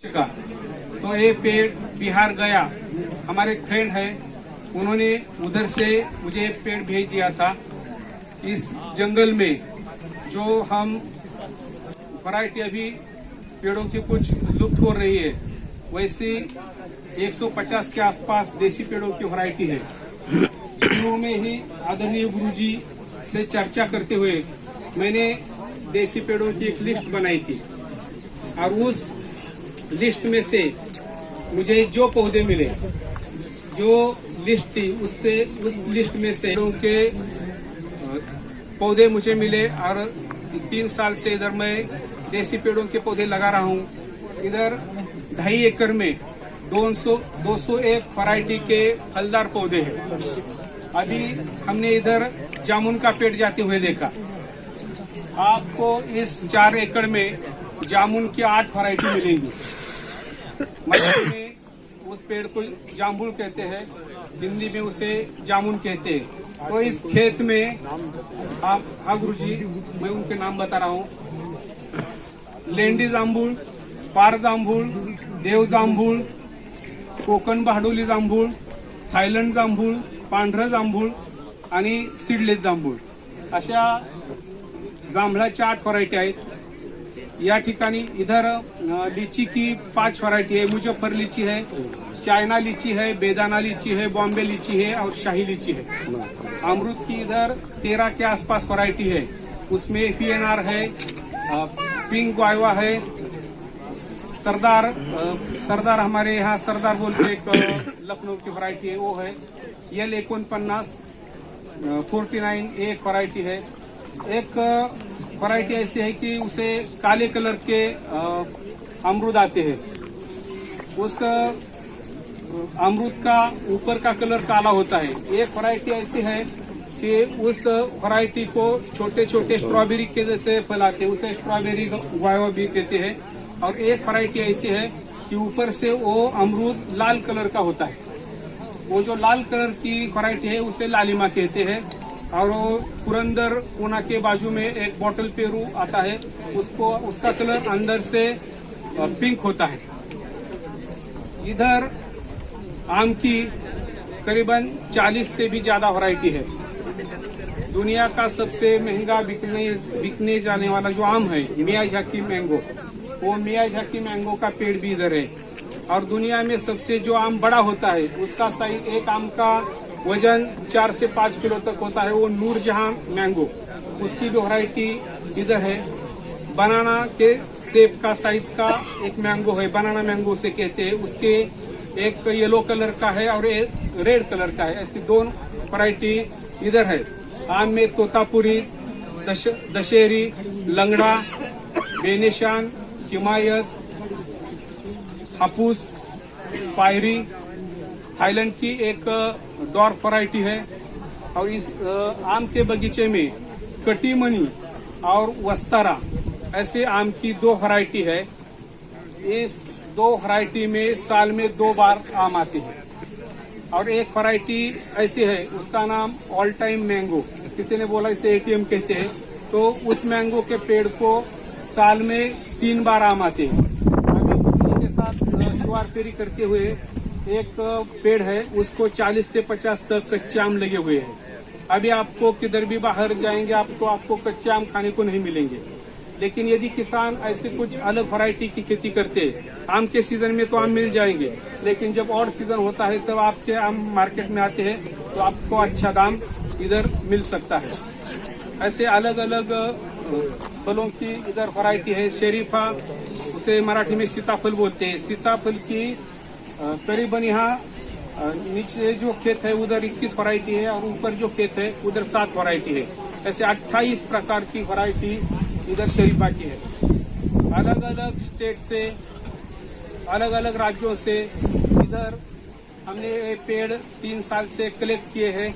का तो ये पेड़ बिहार गया। हमारे फ्रेंड है, उन्होंने उधर से मुझे एक पेड़ भेज दिया था। इस जंगल में जो हम वैरायटी अभी पेड़ों की कुछ लुप्त हो रही है, वैसे 150 के आसपास देसी पेड़ों की वैरायटी है। शुरू में ही आदरणीय गुरुजी से चर्चा करते हुए मैंने देसी पेड़ों की एक लिस्ट बनाई थी और उस लिस्ट में से मुझे जो पौधे मिले, जो लिस्ट थी उससे उस लिस्ट में से के पौधे मुझे मिले और 3 साल से इधर मैं देसी पेड़ों के पौधे लगा रहा हूँ। इधर 2.5 एकड़ में 201 वैरायटी के फलदार पौधे हैं। अभी हमने इधर जामुन का पेड़ जाते हुए देखा। आपको इस 4 एकड़ में जामुन की 8 वैरायटी मिलेंगी। मराठी में उस पेड़ को जामुन कहते हैं, हिंदी में उसे जामुन कहते हैं। तो इस खेत में हाँ गुरुजी, मैं उनके नाम बता रहा हूँ। लेंडी जांभूळ, पार जांभूळ, देव जांभूळ, कोकण बहाडोली जांभूळ, थायलंड जांभूळ, पांढरं जांभूळ आणि सीडलेस जांभूळ, अशा जांभळाच्या 8 वैरायटी आहेत। या ठिकाणी इधर लीची की 5 वैरायटी है। मुजफ्फर लीची है, चाइना लीची है, बेदाना लीची है, बॉम्बे लीची है और शाही लीची है। अमरूद की इधर 13 के आसपास वैरायटी है। उसमें PNR है, पिंक गुआवा है, सरदार हमारे यहाँ सरदार बोल के एक लखनऊ की वैरायटी है, वो है। L49 49 एक वैरायटी है। एक वैरायटी ऐसी है कि उसे काले कलर के अमरूद आते हैं। उस अमरूद का ऊपर का कलर काला होता है। एक वैरायटी ऐसी है कि उस वैरायटी को छोटे छोटे स्ट्रॉबेरी के जैसे फल आते हैं, उसे स्ट्रॉबेरी गुआवा भी कहते हैं। और एक वैरायटी ऐसी है कि ऊपर से वो अमरूद लाल कलर का होता है। वो जो लाल कलर की वैरायटी है उसे लालिमा कहते हैं। और पुरंदर पूना के बाजू में एक बॉटल पेरू आता है, उसका कलर अंदर से पिंक होता है। इधर आम की करीबन 40 से भी ज्यादा वैरायटी है। दुनिया का सबसे महंगा बिकने जाने वाला जो आम है मियाजाकी मैंगो, वो मियाजाकी मैंगो का पेड़ भी इधर है। और दुनिया में सबसे जो आम बड़ा होता है, उसका साइज, एक आम का वजन 4 से 5 किलो तक होता है, वो नूरजहां मैंगो, उसकी भी वैरायटी इधर है। बनाना के सेब का साइज का एक मैंगो है, बनाना मैंगो से कहते हैं। उसके एक येलो कलर का है और एक रेड कलर का है। ऐसी 2 वैरायटी इधर है। आम में तोतापुरी, दशहरी, लंगड़ा, बेनिशान, हिमायत, हापूस, पायरी, थाईलैंड की एक डॉर्फ वैरायटी है। और इस आम के बगीचे में कटीमनी और वस्तारा, ऐसे आम की 2 वैरायटी है। इस 2 वैरायटी में साल में 2 बार आम आते हैं। और एक वैरायटी ऐसी है, उसका नाम ऑल टाइम मैंगो, किसी ने बोला इसे ATM कहते हैं। तो उस मैंगो के पेड़ को साल में 3 बार आम आते हैं। अभी गुरुजी के साथ जुआर फेरी करते हुए एक पेड़ है, उसको 40 से 50 तक कच्चे आम लगे हुए हैं। अभी आपको किधर भी बाहर जाएंगे आपको कच्चे आम खाने को नहीं मिलेंगे। लेकिन यदि किसान ऐसे कुछ अलग वैरायटी की खेती करते हैं, आम के सीजन में तो आम मिल जाएंगे, लेकिन जब और सीजन होता है तब आपके आम मार्केट में आते हैं तो आपको अच्छा दाम इधर मिल सकता है। ऐसे अलग अलग फलों की इधर वैरायटी है। शरीफा, उसे मराठी में सीताफल बोलते हैं। सीताफल की करीबन यहाँ नीचे जो खेत है उधर 21 वैरायटी है और ऊपर जो खेत है उधर 7 वैरायटी है। ऐसे 28 प्रकार की वैरायटी इधर शरीफा की है। अलग अलग स्टेट से, अलग अलग राज्यों से इधर हमने ये पेड़ 3 साल से कलेक्ट किए हैं।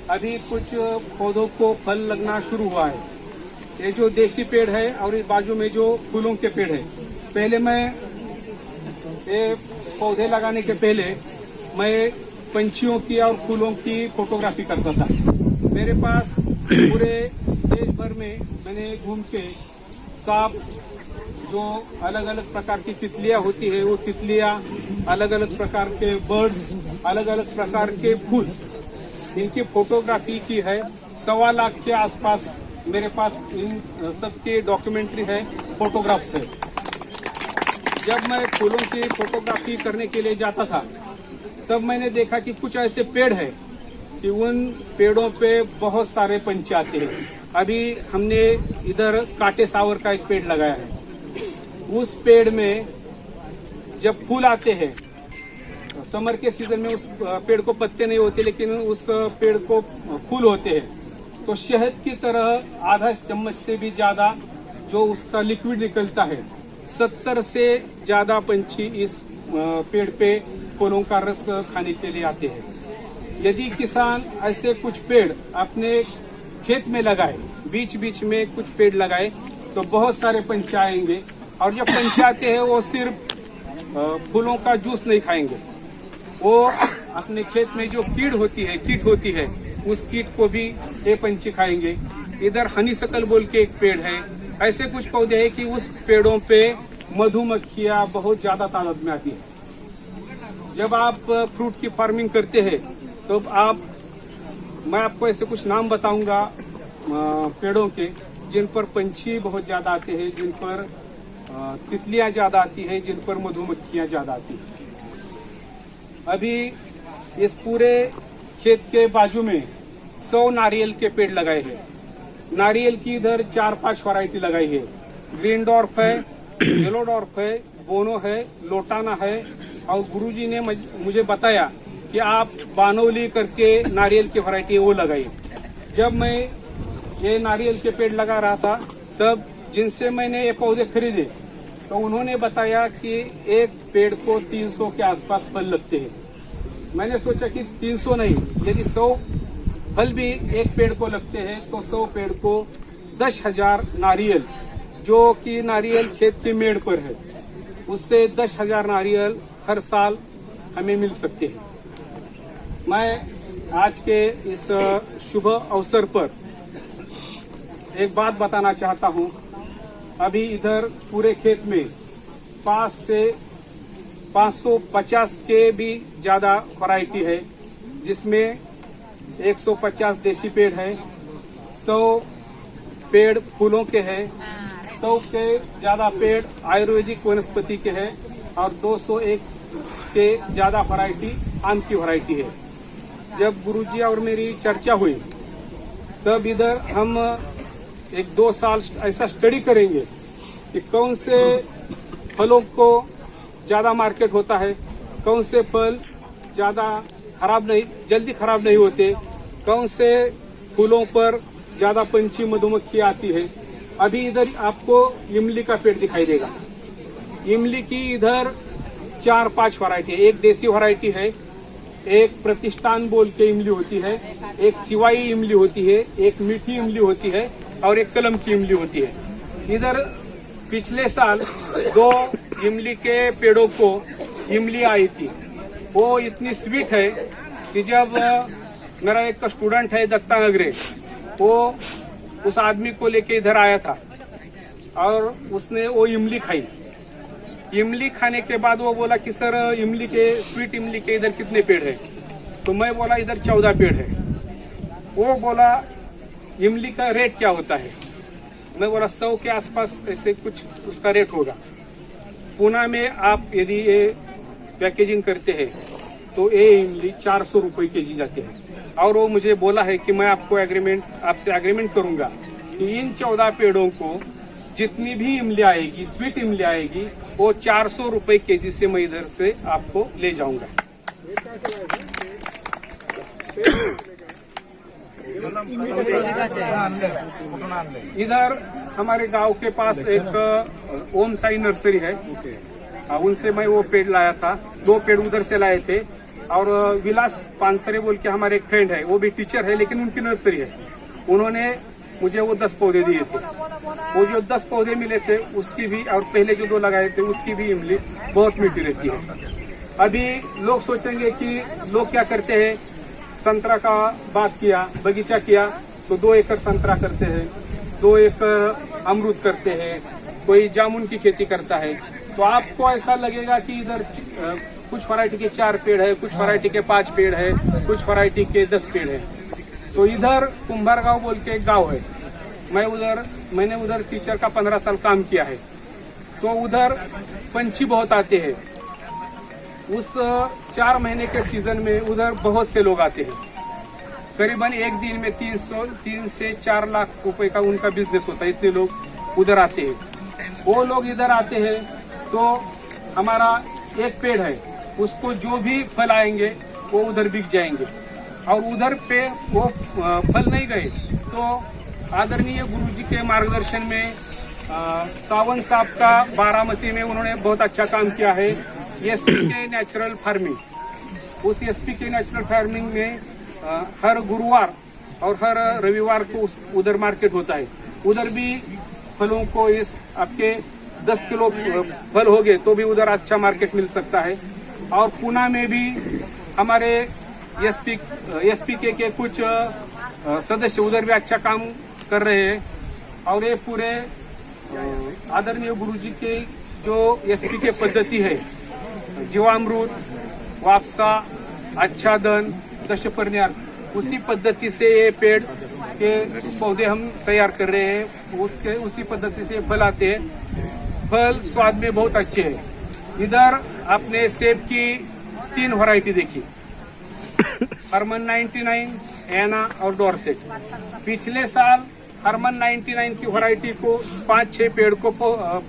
अभी कुछ पौधों को फल लगना शुरू हुआ है। ये जो देसी पेड़ है और इस बाजू में जो फूलों के पेड़ है, पहले मैं ये पौधे लगाने के पहले मैं पंछियों की और फूलों की फोटोग्राफी करता था। मेरे पास पूरे देश भर में मैंने घूम के सांप, जो अलग अलग प्रकार की तितलियां होती है, वो तितलियां, अलग अलग प्रकार के बर्ड्स, अलग अलग प्रकार के फूल, इनकी फोटोग्राफी की है। 1.25 लाख के आसपास मेरे पास इन सबके डॉक्यूमेंट्री है, फोटोग्राफ्स है। जब मैं फूलों की फोटोग्राफी करने के लिए जाता था, तब मैंने देखा कि कुछ ऐसे पेड़ है कि उन पेड़ों पे बहुत सारे पंछी आते हैं। अभी हमने इधर काटे सावर का एक पेड़ लगाया है। उस पेड़ में जब फूल आते हैं, समर के सीजन में उस पेड़ को पत्ते नहीं होते, लेकिन उस पेड़ को फूल होते हैं, तो शहद की तरह आधा चम्मच से भी ज्यादा जो उसका लिक्विड निकलता है, 70 से ज्यादा पंछी इस पेड़ पे फूलों का रस खाने के लिए आते हैं। यदि किसान ऐसे कुछ पेड़ अपने खेत में लगाए, बीच बीच में कुछ पेड़ लगाए, तो बहुत सारे पंछी आएंगे। और जब पंछी आते हैं, वो सिर्फ फूलों का जूस नहीं खाएंगे, वो अपने खेत में जो कीट होती है, उस कीट को भी ये पंछी खाएंगे। इधर हनीसकल बोल के एक पेड़ है। ऐसे कुछ पौधे हैं कि उस पेड़ों पे मधुमक्खियां बहुत ज्यादा तादाद में आती है। जब आप फ्रूट की फार्मिंग करते हैं, तो मैं आपको ऐसे कुछ नाम बताऊंगा पेड़ों के, जिन पर पंछी बहुत ज्यादा आते हैं, जिन पर तितलियां ज्यादा आती है, जिन पर मधुमक्खियां ज्यादा आती है। अभी इस पूरे खेत के बाजू में 100 नारियल के पेड़ लगाए हैं। नारियल की इधर 4-5 वैरायटी लगाई है। ग्रीन डॉर्फ है, येलो डॉर्फ है, बोनो है, लोटाना है। और गुरुजी ने मुझे बताया कि आप बानोली करके नारियल की वैरायटी वो लगाई। जब मैं ये नारियल के पेड़ लगा रहा था, तब जिनसे मैंने ये पौधे खरीदे, तो उन्होंने बताया कि एक पेड़ को 300 के आसपास फल लगते हैं। मैंने सोचा कि 300 नहीं, यदि 100 फल भी एक पेड़ को लगते हैं, तो 100 पेड़ को 10,000 नारियल, जो कि नारियल खेत की मेड़ पर है, उससे 10,000 नारियल हर साल हमें मिल सकते हैं। मैं आज के इस शुभ अवसर पर एक बात बताना चाहता हूं। अभी इधर पूरे खेत में 5 से 550 के भी ज्यादा वैरायटी है, जिसमें 150 देसी पेड़ है, 100 पेड़ फूलों के हैं, 100 के ज्यादा पेड़ आयुर्वेदिक वनस्पति के हैं, और 201 के ज्यादा वैरायटी आम की वैरायटी है। जब गुरुजी और मेरी चर्चा हुई, तब इधर हम 1-2 साल ऐसा स्टडी करेंगे कि कौन से फलों को ज्यादा मार्केट होता है, कौन से फल ज्यादा जल्दी खराब नहीं होते, कौन से फूलों पर ज्यादा पंछी मधुमक्खी आती है। अभी इधर आपको इमली का पेड़ दिखाई देगा। इमली की इधर 4-5 वैरायटी है। एक देसी वैरायटी है, एक प्रतिष्ठान बोल के इमली होती है, एक सिवाई इमली होती है, एक मीठी इमली होती है, और एक कलम की इमली होती है। इधर पिछले साल 2 इमली के पेड़ों को इमली आई थी। वो इतनी स्वीट है कि जब मेरा एक स्टूडेंट है दत्ता नगरे, वो उस आदमी को लेके इधर आया था और उसने वो इमली खाई। इमली खाने के बाद वो बोला कि सर इमली के स्वीट इमली के इधर कितने पेड़ है? तो मैं बोला इधर 14 पेड़ है। वो बोला इमली का रेट क्या होता है? मैं बोला 100 के आसपास ऐसे कुछ उसका रेट होगा। पुणे में आप यदि ये पैकेजिंग करते हैं तो ये इमली 400 रुपये केजी जाते हैं। और वो मुझे बोला है कि मैं आपसे एग्रीमेंट करूंगा कि इन 14 पेड़ों को जितनी भी इमली आएगी, स्वीट इमली आएगी, वो 400 रुपये केजी से मैं इधर से आपको ले जाऊंगा। इधर हमारे गांव के पास एक ओम साई नर्सरी है, उनसे मैं वो पेड़ लाया था। 2 पेड़ उधर से लाए थे। और विलास पानसरे बोल के हमारे एक फ्रेंड है, वो भी टीचर है, लेकिन उनकी नर्सरी है। उन्होंने मुझे वो 10 पौधे दिए थे। वो जो 10 पौधे मिले थे उसकी भी, और पहले जो 2 लगाए थे उसकी भी इमली बहुत मीठी रहती है। अभी लोग सोचेंगे कि लोग क्या करते हैं, संतरा का बाग किया, बगीचा किया तो 2 एकड़ संतरा करते हैं, 2 एकड़ अमरूद करते हैं, कोई जामुन की खेती करता है, तो आपको ऐसा लगेगा कि इधर कुछ वैरायटी के 4 पेड़ है, कुछ वैरायटी के 5 पेड़ है, कुछ वैरायटी के 10 पेड़ है। तो इधर कुंभारगांव बोल के एक गांव है, मैंने उधर टीचर का 15 साल काम किया है। तो उधर पंछी बहुत आते हैं। उस 4 महीने के सीजन में उधर बहुत से लोग आते हैं। करीबन एक दिन में 3 से 4 लाख रुपए का उनका बिजनेस होता है, इतने लोग उधर आते हैं। वो लोग इधर आते हैं तो हमारा एक पेड़ है, उसको जो भी फल आएंगे वो उधर बिक जाएंगे। और उधर पे वो फल नहीं गए तो आदरणीय गुरुजी के मार्गदर्शन में सावंत साहब का बारामती में उन्होंने बहुत अच्छा काम किया है। एसपी के नेचुरल फार्मिंग, उस एसपी के नेचुरल फार्मिंग में हर गुरुवार और हर रविवार को उधर मार्केट होता है। उधर भी फलों को इस आपके 10 किलो फल हो गए तो भी उधर अच्छा मार्केट मिल सकता है। और पुणे में भी हमारे एसपी के कुछ सदस्य उधर भी अच्छा काम कर रहे हैं। और ये पूरे आदरणीय गुरुजी के जो एसपी के पद्धति है, जीवामृत, वापसा, आच्छादन, दशपर्ण्यार, उसी पद्धति से ये पेड़ के पौधे हम तैयार कर रहे हैं। उसी पद्धति से फल आते हैं। फल स्वाद में बहुत अच्छे हैं। इधर आपने सेब की 3 वैरायटी देखी, हरमन 99, एना और डॉर्सेट। पिछले साल हरमन 99 की वैरायटी को 5-6 पेड़ को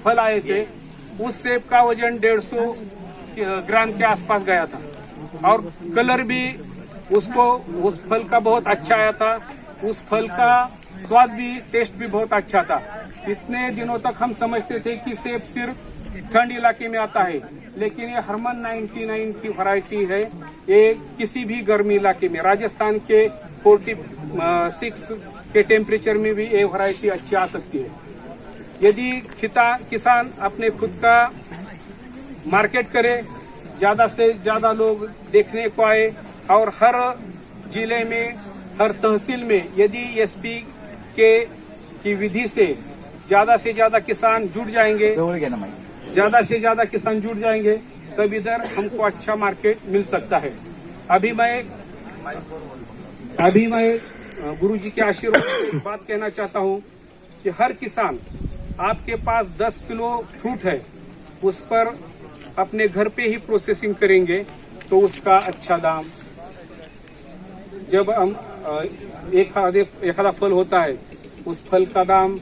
फल आए थे। उस सेब का वजन 150 ग्राम के आसपास गया था और कलर भी उस फल का बहुत अच्छा आया था। उस फल का स्वाद भी, टेस्ट भी बहुत अच्छा था। इतने दिनों तक हम समझते थे कि सेब सिर्फ ठंड इलाके में आता है, लेकिन ये हरमन 99 की वैरायटी है। ये किसी भी गर्मी इलाके में, राजस्थान के 46 के टेम्परेचर में भी ये वैरायटी अच्छी आ सकती है। यदि किसान अपने खुद का मार्केट करे, ज्यादा से ज्यादा लोग देखने को आए और हर जिले में, हर तहसील में यदि एसपी की विधि से ज्यादा किसान जुड़ जाएंगे, ज्यादा से ज्यादा किसान जुड़ जाएंगे, तब इधर हमको अच्छा मार्केट मिल सकता है। अभी मैं गुरुजी के आशीर्वाद से बात कहना चाहता हूँ कि हर किसान, आपके पास 10 किलो फ्रूट है, उस पर अपने घर पे ही प्रोसेसिंग करेंगे तो उसका अच्छा दाम, जब हम एखादा फल होता है उस फल का दाम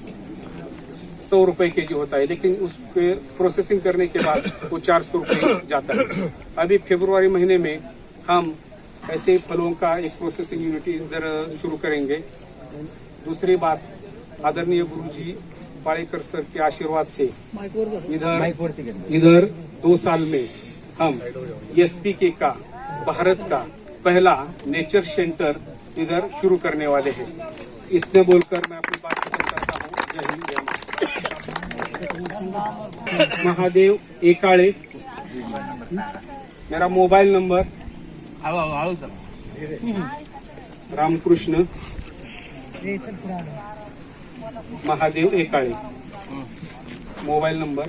100 रुपए केजी होता है, लेकिन उस पे प्रोसेसिंग करने के बाद वो 400 रुपए जाता है। अभी फरवरी महीने में हम ऐसे ही फलों का एक प्रोसेसिंग यूनिट इधर शुरू करेंगे। दूसरी बात, आदरणीय गुरुजी पालेकर सर के आशीर्वाद से इधर 2 साल में हम एसपीके का भारत का पहला नेचर सेंटर इधर शुरू करने वाले हैं। इतने बोलकर मैं अपनी बात खत्म करता हूँ। जय हिंद, जय माता। महादेव एकाळे, मेरा mobile number Ramkrishna Mahadev Ekale, mobile number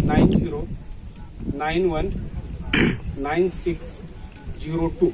9890919602।